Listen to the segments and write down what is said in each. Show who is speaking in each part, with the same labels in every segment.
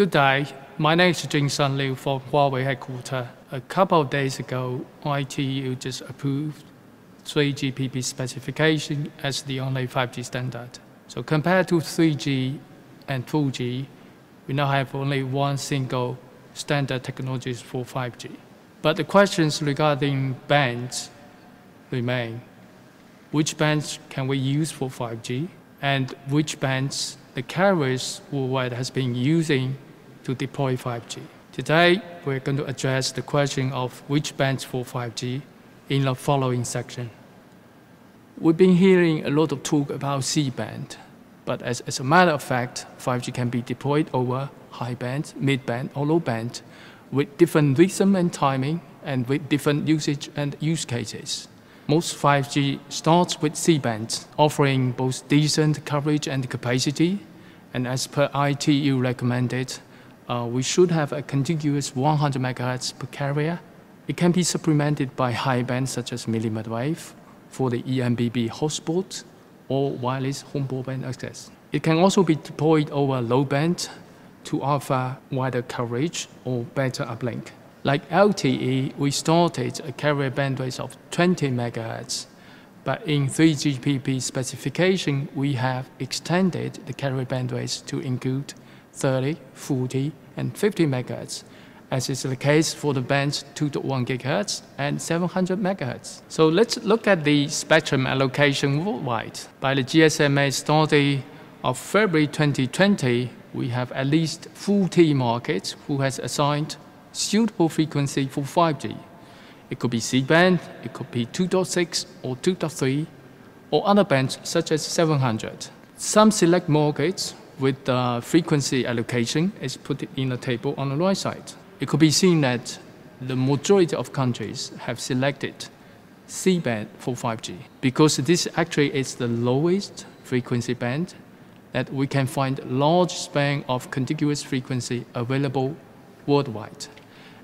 Speaker 1: Good day. My name is Jing-Sun Liu from Huawei headquarters. A couple of days ago, ITU just approved 3GPP specification as the only 5G standard. So compared to 3G and 4G, we now have only one single standard technology for 5G. But the questions regarding bands remain. Which bands can we use for 5G? And which bands the carriers worldwide has been using to deploy 5G. Today, we're going to address the question of which bands for 5G in the following section. We've been hearing a lot of talk about C-band, but as a matter of fact, 5G can be deployed over high band, mid band, or low band with different rhythm and timing and with different usage and use cases. Most 5G starts with C-band, offering both decent coverage and capacity. And as per ITU recommended, we should have a contiguous 100 MHz per carrier. It can be supplemented by high band such as millimeter wave for the eMBB hotspot or wireless home broadband access. It can also be deployed over low band to offer wider coverage or better uplink. Like LTE, we started a carrier bandwidth of 20 MHz, but in 3GPP specification, we have extended the carrier bandwidth to include 30, 40, and 50 MHz, as is the case for the bands 2.1 GHz and 700 MHz. So let's look at the spectrum allocation worldwide. By the GSMA study of February 2020, we have at least 40 markets who has assigned suitable frequency for 5G. It could be C-band, it could be 2.6 or 2.3, or other bands such as 700. Some select markets with the frequency allocation is put in the table on the right side. It could be seen that the majority of countries have selected C-band for 5G because this actually is the lowest frequency band that we can find large span of contiguous frequency available worldwide.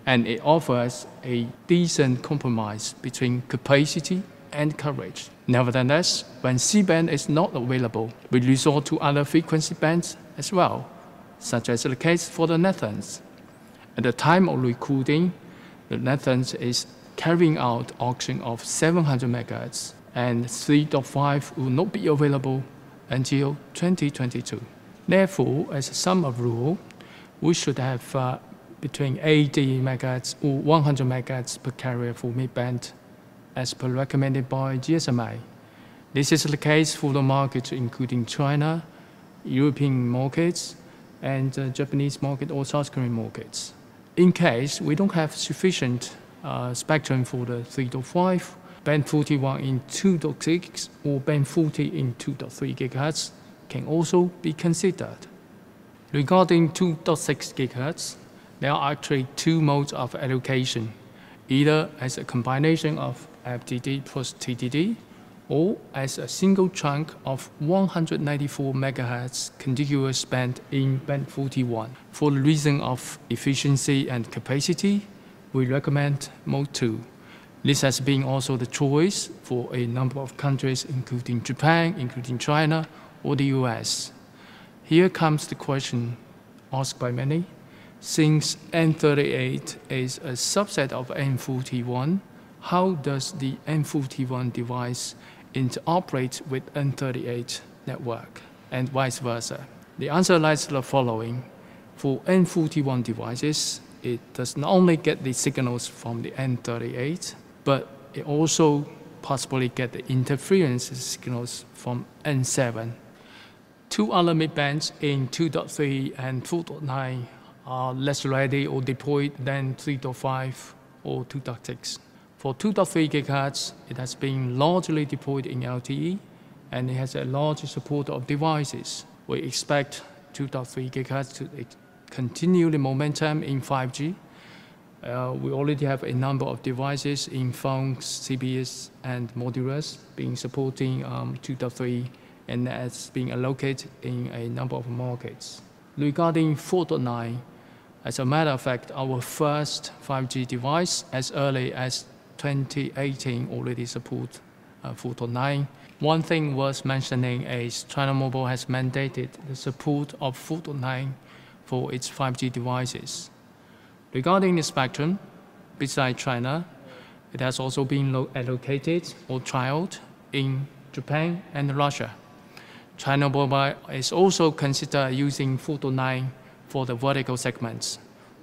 Speaker 1: And it offers a decent compromise between capacity and coverage. Nevertheless, when C-band is not available, we resort to other frequency bands as well, such as the case for the Netherlands. At the time of recording, the Netherlands is carrying out auction of 700 MHz, and 3.5 will not be available until 2022. Therefore, as a sum of rule, we should have between 80 MHz or 100 MHz per carrier for mid-band, as per recommended by GSMA. This is the case for the markets including China, European markets, and Japanese market or South Korean markets. In case we don't have sufficient spectrum for the 3.5, band 41 in 2.6 or band 40 in 2.3 GHz can also be considered. Regarding 2.6 GHz, there are actually two modes of allocation, either as a combination of FDD plus TDD or as a single chunk of 194 MHz contiguous band in band 41. For the reason of efficiency and capacity, we recommend mode 2. This has been also the choice for a number of countries, including Japan, including China, or the US. Here comes the question asked by many. Since N38 is a subset of N41, how does the N41 device interoperate with N38 network and vice versa? The answer lies the following. For N41 devices, it does not only get the signals from the N38, but it also possibly get the interference signals from N7. Two other midbands in 2.3 and 4.9 are less ready or deployed than 3.5 or 2.6. For 2.3 GHz, it has been largely deployed in LTE, and it has a large support of devices. We expect 2.3 GHz to continue the momentum in 5G. We already have a number of devices in phones, CBS, and modulars being supporting 2.3, and that's being allocated in a number of markets. Regarding 4.9, as a matter of fact, our first 5G device as early as 2018 already support 4.9. One thing worth mentioning is China Mobile has mandated the support of 4.9 for its 5G devices. Regarding the spectrum, besides China, it has also been allocated or trialed in Japan and Russia. China Mobile is also considered using 4.9 for the vertical segments,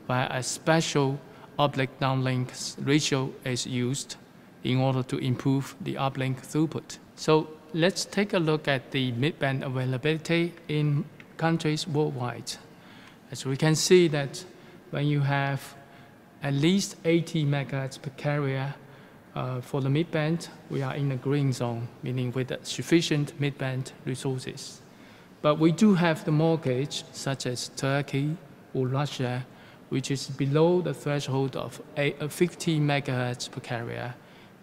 Speaker 1: where a special uplink downlink ratio is used in order to improve the uplink throughput. So let's take a look at the mid-band availability in countries worldwide. As we can see that when you have at least 80 megahertz per carrier for the mid-band, we are in a green zone, meaning with sufficient mid-band resources. But we do have the markets such as Turkey or Russia, which is below the threshold of 50 megahertz per carrier,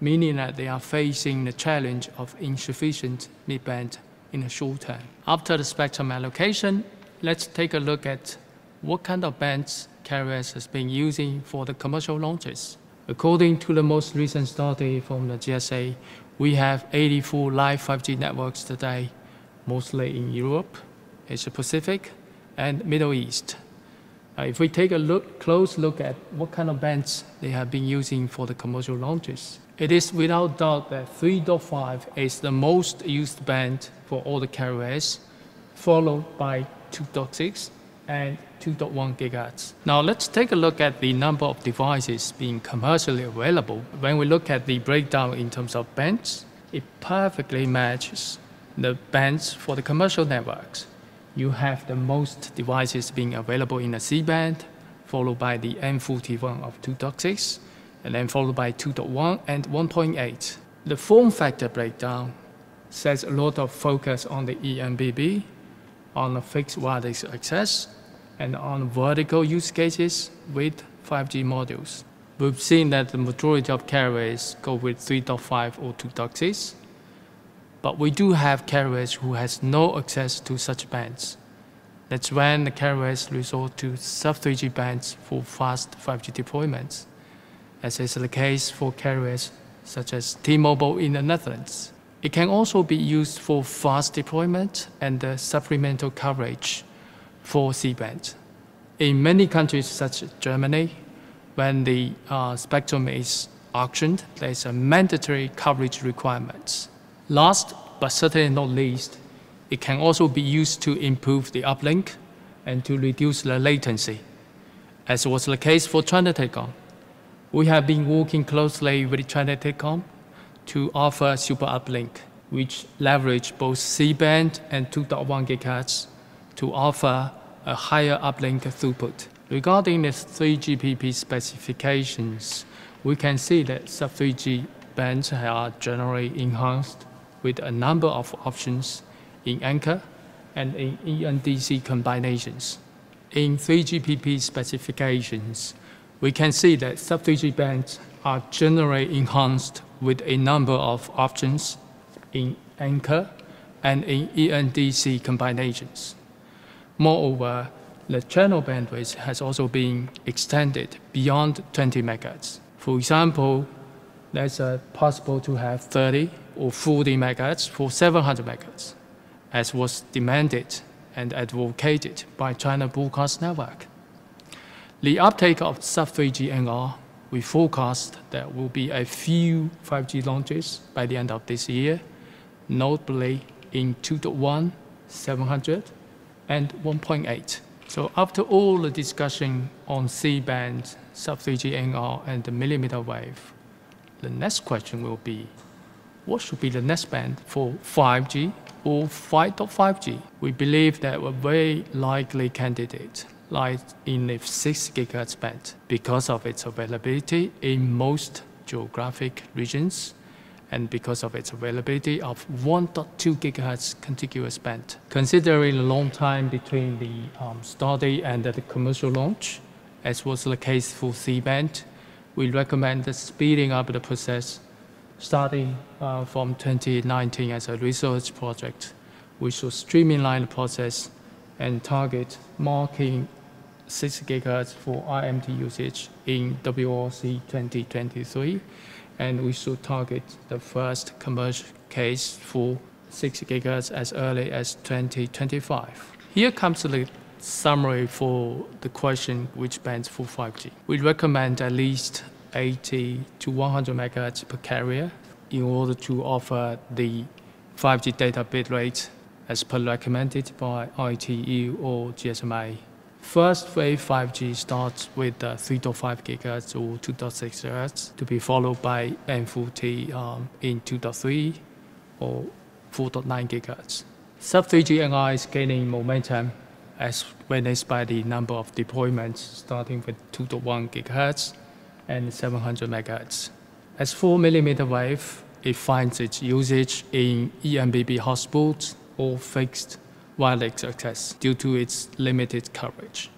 Speaker 1: meaning that they are facing the challenge of insufficient mid-band in the short term. After the spectrum allocation, let's take a look at what kind of bands carriers has been using for the commercial launches. According to the most recent study from the GSA, we have 84 live 5G networks today, mostly in Europe, Asia Pacific, and Middle East. If we take a close look at what kind of bands they have been using for the commercial launches, it is without doubt that 3.5 is the most used band for all the carriers, followed by 2.6 and 2.1 gigahertz. Now let's take a look at the number of devices being commercially available. When we look at the breakdown in terms of bands, it perfectly matches the bands for the commercial networks. You have the most devices being available in the C-band, followed by the M41 of 2.6, and then followed by 2.1 and 1.8. The form factor breakdown sets a lot of focus on the eMBB, on the fixed wireless access, and on vertical use cases with 5G modules. We've seen that the majority of carriers go with 3.5 or 2.6, but we do have carriers who has no access to such bands. That's when the carriers resort to sub-3G bands for fast 5G deployments, as is the case for carriers such as T-Mobile in the Netherlands. It can also be used for fast deployment and the supplemental coverage for C-band. In many countries such as Germany, when the spectrum is auctioned, there's a mandatory coverage requirements. Last, but certainly not least, it can also be used to improve the uplink and to reduce the latency, as was the case for China Telecom. We have been working closely with China Telecom to offer super uplink, which leverage both C-band and 2.1 GHz to offer a higher uplink throughput. Regarding the 3GPP specifications, we can see that sub-3G bands are generally enhanced with a number of options in anchor and in ENDC combinations. In 3GPP specifications, we can see that sub-3G bands are generally enhanced with a number of options in anchor and in ENDC combinations. Moreover, the channel bandwidth has also been extended beyond 20 megahertz. For example, there's possible to have 30 or 40 megahertz for 700 megahertz, as was demanded and advocated by China Broadcast Network. The uptake of sub-3G NR, we forecast there will be a few 5G launches by the end of this year, notably in 2.1, 700, and 1.8. So after all the discussion on C-band, sub-3G NR, and the millimeter wave, the next question will be, what should be the next band for 5G or 5.5G? We believe that a very likely candidate lies in the 6 GHz band because of its availability in most geographic regions and because of its availability of 1.2 GHz contiguous band. Considering the long time between the study and the commercial launch, as was the case for C-band, we recommend the speeding up the process starting from 2019 as a research project. We should streamline the process and target marking 6 GHz for IMT usage in WRC 2023, and we should target the first commercial case for 6 GHz as early as 2025. Here comes the summary for the question which bands for 5G. We recommend at least 80 to 100 MHz per carrier in order to offer the 5G data bit rate as per recommended by ITU or GSMA. First wave 5G starts with 3.5 GHz or 2.6 GHz to be followed by N40 in 2.3 or 4.9 GHz. Sub-3G NR is gaining momentum as witnessed by the number of deployments starting with 2.1 GHz and 700 MHz. As for millimeter wave, it finds its usage in EMBB hotspots or fixed wireless access due to its limited coverage.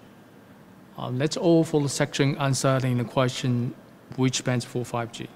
Speaker 1: That's all for the section answering the question which bands for 5G.